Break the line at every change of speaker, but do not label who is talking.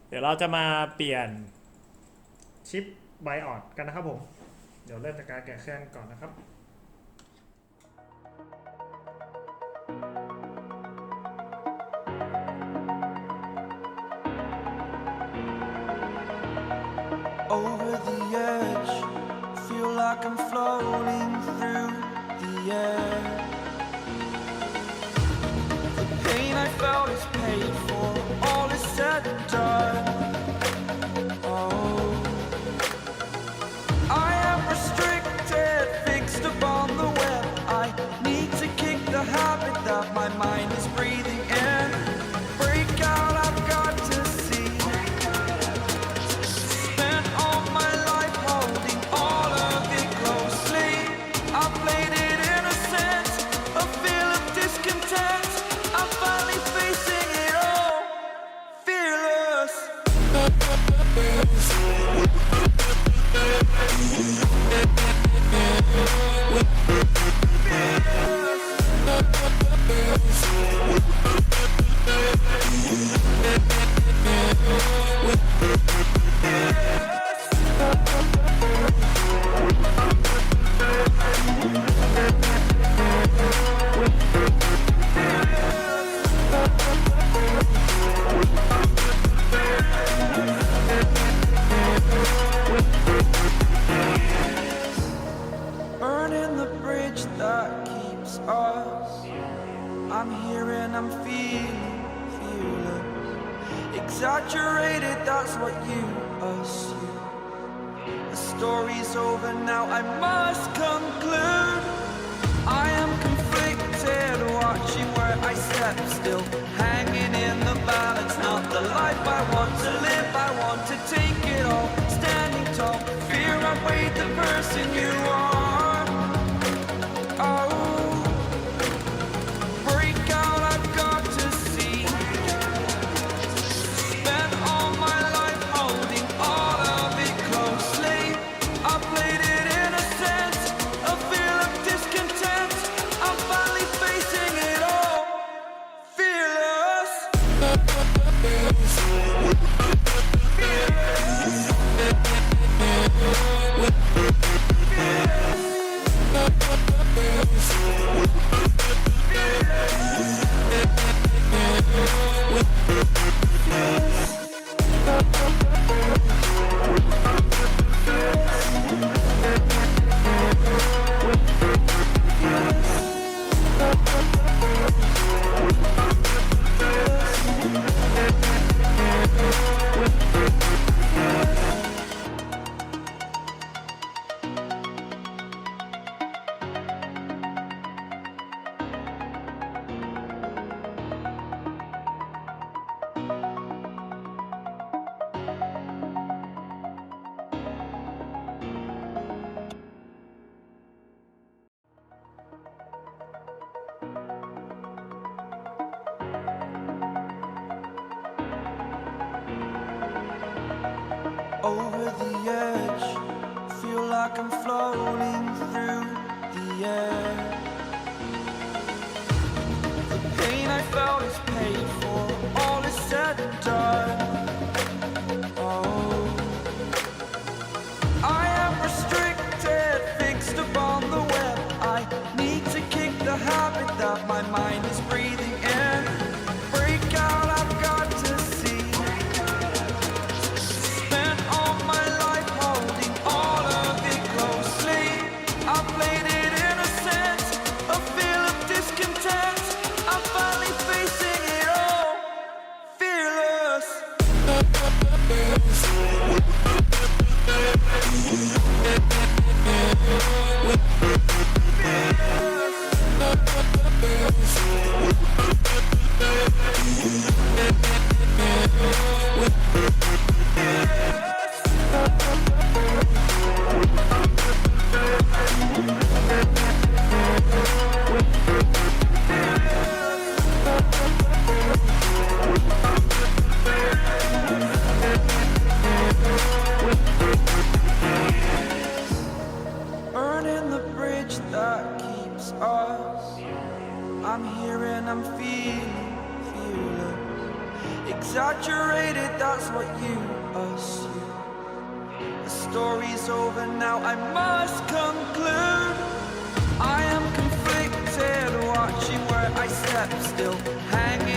เดี๋ยวเราจะมาเปลี่ยนชิปไบออดกันนะครับผมเดี๋ยวเริ่มจากการแกะเครื่องก่อนนะครับ
Over the edge, feel like I'm floating through the air. The pain I felt is paid for, all is said and done. Oh, I am restricted, fixed upon the web. I need to kick the habit that my mind is breathing in. Break out, I've got to see. Spent all my life holding all of it closely. I played it innocent, a feel of discontent. I'm finally facing it all, fearless. Burning the bridge that keeps us. I'm here and I'm feeling fearless. Exaggerated, that's what you assume. The story's over now, I must conclude. I am conflicted, watching where I step still, hanging in the balance. Not the life I want to live, I want to take it all. Standing tall, fear outweighed the person you are. Oh, break out, I've got to see. Spent all my life holding all of it closely. I played it innocent, a feel of discontent. I'm finally facing it all, fearless. Over the edge, feel like I'm floating through the air. The pain I felt is paid for, all is said and done. Oh, I am restricted, fixed upon the web. I need to kick the habit that my mind is breathing in. Break out, I've got to see. Spent all my life holding all of it closely. I played it innocent, a feel of discontent. I'm finally facing it all, fearless. Burning the bridge that keeps us. I'm here and I'm feeling fearless. Exaggerated, that's what you assume. The story's over now, I must conclude. I am conflicted, watching where I step, still hanging